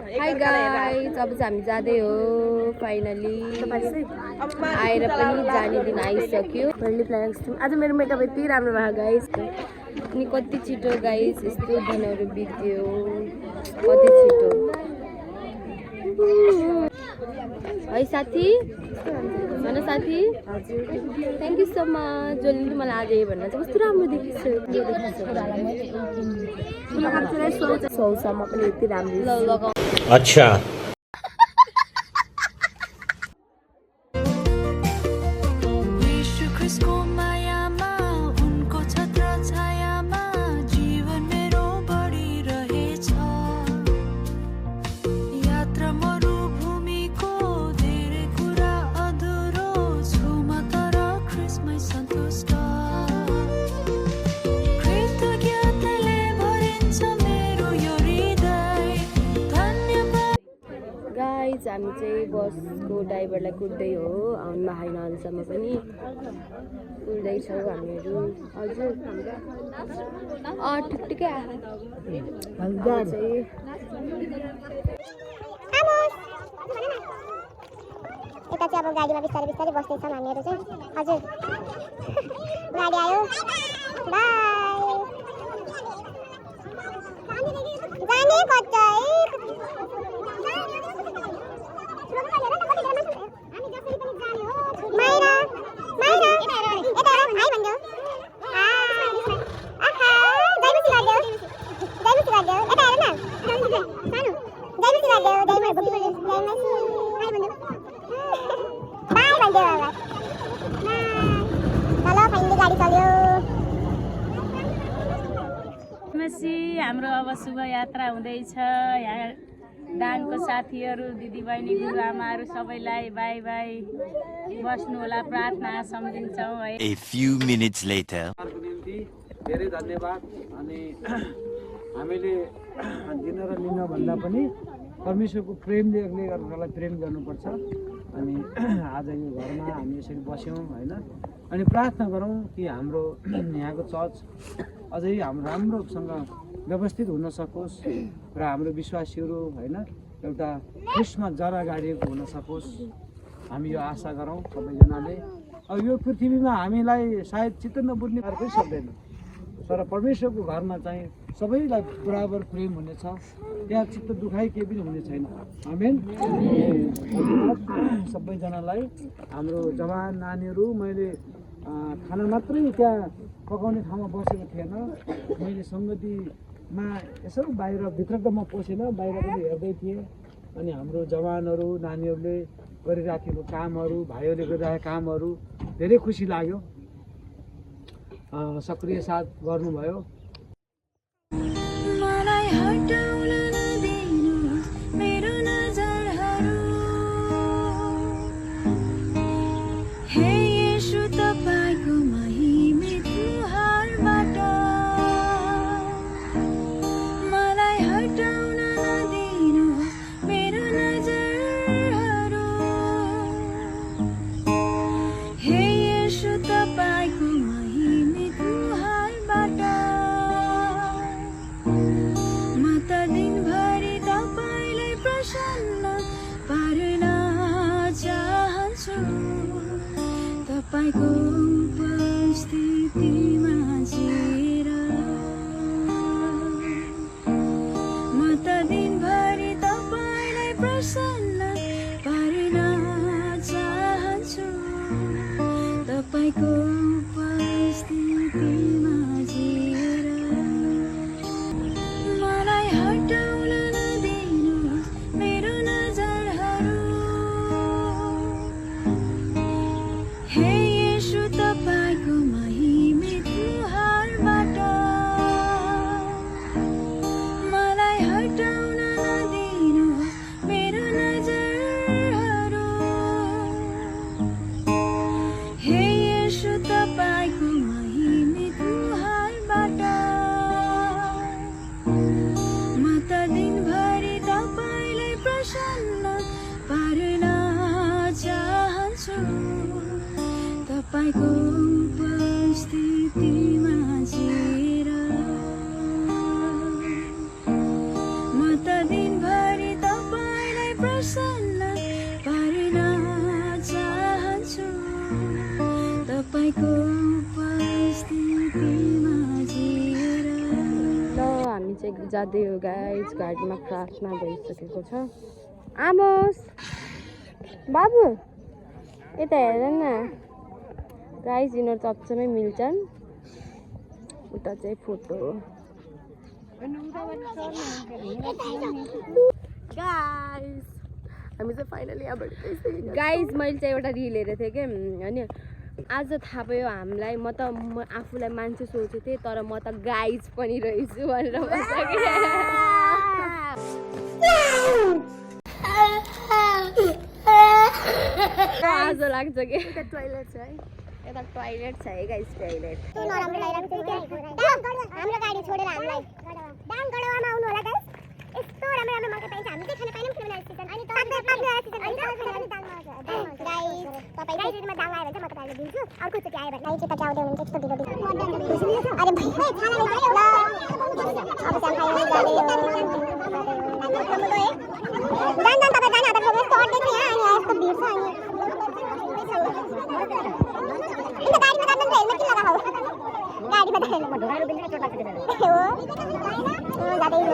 High guys, अब चाहिँ हामी जाँदै हो फाइनली। आएर पनि जाने दिन आइसक्यो। आज मेरो मेकअप यति राम्रो भयो गाइस, अनि कति छिटो गाइस यस्तो दिनहरू बित्यो, कति छिटो है साथी। भन साथी। थ्याङ्क यू सो मच जसले मलाई आज भन्न चाहिँ कस्तो राम्रो देखिन्छ। सौसम्म पनि यति राम्रो। अच्छा हामी चाहिँ बसको ड्राइभरलाई कुट्दै हो महाइनालसम्म पनि कुट्दैछौँ हामीहरू। हजुर ठिकठिकै आयो चाहिँ। यता चाहिँ अब गाडीमा बिस्तारै बिस्तारै बस्दैछौँ हामीहरू चाहिँ। हजुर गाडी आयो, बाई जाने कता हाम्रो अब शुभ यात्रा हुँदैछ। यहाँ दाङको साथीहरू, दिदीबहिनी, गुरुआमाहरू सबैलाई बाई बाई। बस्नु होला, प्रार्थना सम्झिन्छौँ है। A few minutes later. धेरै धन्यवाद। अनि हामीले दिन र लिन भन्दा पनि परमेश्वरको प्रेमले अर्कालाई प्रेम गर्नुपर्छ। अनि आज यो घरमा हामी यसरी बस्यौँ होइन, अनि प्रार्थना गरौँ कि हाम्रो यहाँको चर्च अझै हाम्रो राम्रोसँग व्यवस्थित हुन सकोस् र हाम्रो विश्वासीहरू होइन एउटा क्रिस्मस जरा गाडिएको हुन सकोस्। हामी यो आशा गरौँ सबैजनाले। अब यो पृथ्वीमा हामीलाई सायद चित्त नबुझ्ने अर्कै सक्दैन, तर परमेश्वरको घरमा चाहिँ सबैलाई बराबर प्रेम हुनेछ, त्यहाँ चित्त दुखाइ केही पनि हुने छैन। आमेन। सबैजनालाई हाम्रो जवान नानीहरू, मैले खाना मात्रै त्यहाँ पकाउने ठाउँमा बसेको थिएन, मैले सङ्गतिमा यसो बाहिर, भित्र त म पसेन, बाहिर पनि हेर्दै थिएँ। अनि हाम्रो जवानहरू नानीहरूले गरिराखेको कामहरू, भाइहरूले गरिरहेको कामहरू धेरै खुसी लाग्यो। सक्रिय साथ गर्नुभयो। मलाई हटाउन नदिनु मेरो जाँदै हो गाइस गाडीमा प्रार्थना भइसकेको छ आमोस बाबु यता हेर न गाइस यिनीहरू चप्चमै मिल्छन् उता चाहिँ फोटो गाइस हामी चाहिँ फाइनली यहाँबाट गाइस मैले चाहिँ एउटा रिल हेरेको थिएँ कि होइन आज थाहा भयो हामीलाई म आफूलाई मान्छे सोचेको थिएँ तर म त गाइस पनि रहेछु भनेर आज लाग्छ कि यता टोइलेट छ है यता टोइलेट छ है गाइस टोइलेट हाम्रो गाडी छोडेर हामीलाई दाङ गडवामा आउनु होला गाइस यस्तो राम्रो राम्रो मौका पाइन्छ हामी चाहिँ खान पाइनौँ किनभने सिजन अनि गाइस तपाईँ गाइसमा दाङ आयो भने चाहिँ म तपाईँलाई दिन्छु अर्को चोटि आयो भने गाइस यता आउँदै हुनुहुन्छ यस्तो ढिलो ढिलो अरे भाइ खाना खायो ल अब चाहिँ खायो जाँदै हो जान तपाईँ जान आधा यस्तो अड्दै थियो अनि यस्तो भिड छ अनि इन गाडीमा जानु त हेल्मेट किन लगाऊ गाडीमा त हेल्मेट गाडी बिना चोट लाग्छ हो जाँदै हो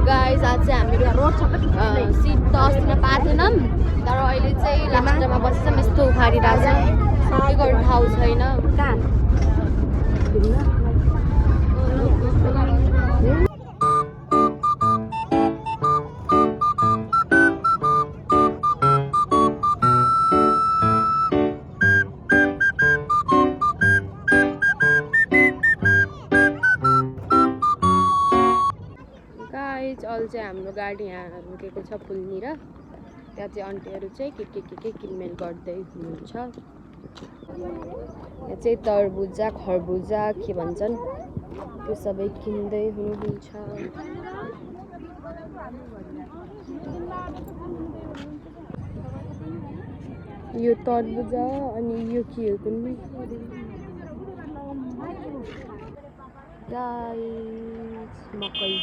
गाइस आज चाहिँ हामीहरू सिट त अस्ति पाएनौँ तर अहिले चाहिँ लास्टमा बसेर यस्तो उखाडिरहेको छ टिकट ठाउँ छैन अहिले चाहिँ हाम्रो गाडी यहाँ रोकेको छ पुलनिर त्यहाँ चाहिँ आन्टीहरू चाहिँ के किनमेल गर्दै हुनुहुन्छ यहाँ चाहिँ तरबुजा खरबुजा के भन्छन् त्यो सबै किन्दै हुनुहुन्छ यो तरबुजा अनि यो के हो कुनै गाइस मकै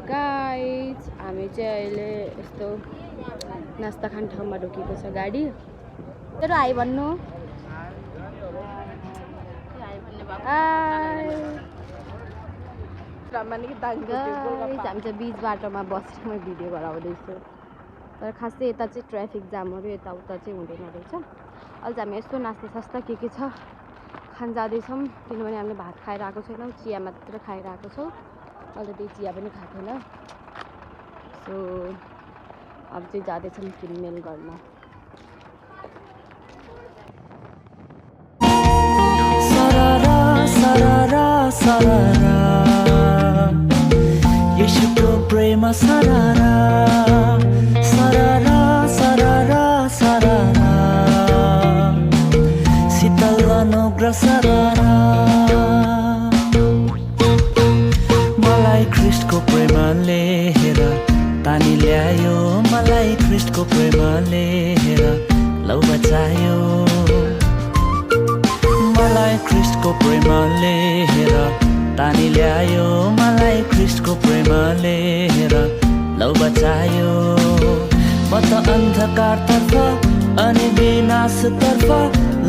गाइस हामी चाहिँ अहिले यस्तो नास्ता खाने ठाउँमा रोकेको छ गाडी तर आइ भन्नु हामी चाहिँ बिच बाटोमा बसेर म भिडियो गराउँदैछु तर खासै यता चाहिँ ट्राफिक जामहरू यताउता चाहिँ हुँदैन रहेछ अहिले चाहिँ हामी यस्तो नास्ता सास्ता के छ खान जाँदैछौँ किनभने हामीले भात खाएर आएको छैनौँ चिया मात्र खाएर आएको छौँ अहिले त्यही चिया पनि खाएको छैन सो अब चाहिँ जाँदैछौँ किनमेल गर्न येशूको प्रेम सररा सररा सररा सररा शीतल अनुग्रह सररा मलाई ख्रीष्टको प्रेमले हेर तानी ल्यायो मलाई ख्रीष्टको प्रेमले हेर लौ बचायो मलाई ख्रीष्टको प्रेमले हेर तानी ल्यायो मलाई ख्रीष्टको प्रेमले हेर लौ बचायो म त अन्धकारतर्फ अनि विनाशतर्फ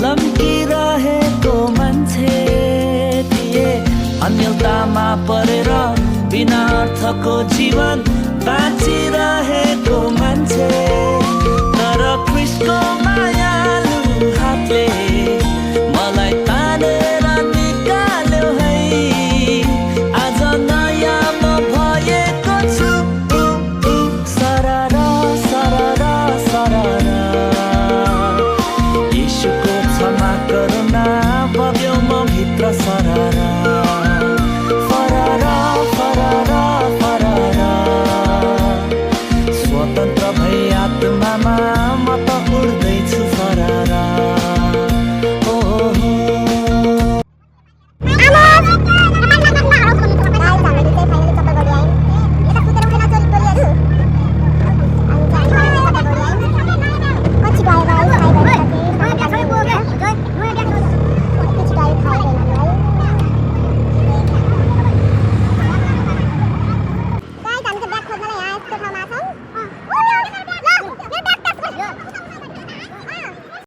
लम्किरहेको मान्छे थिए अन्यलतामा परेर बिना अर्थको जीवन बाँचिरहेको मान्छे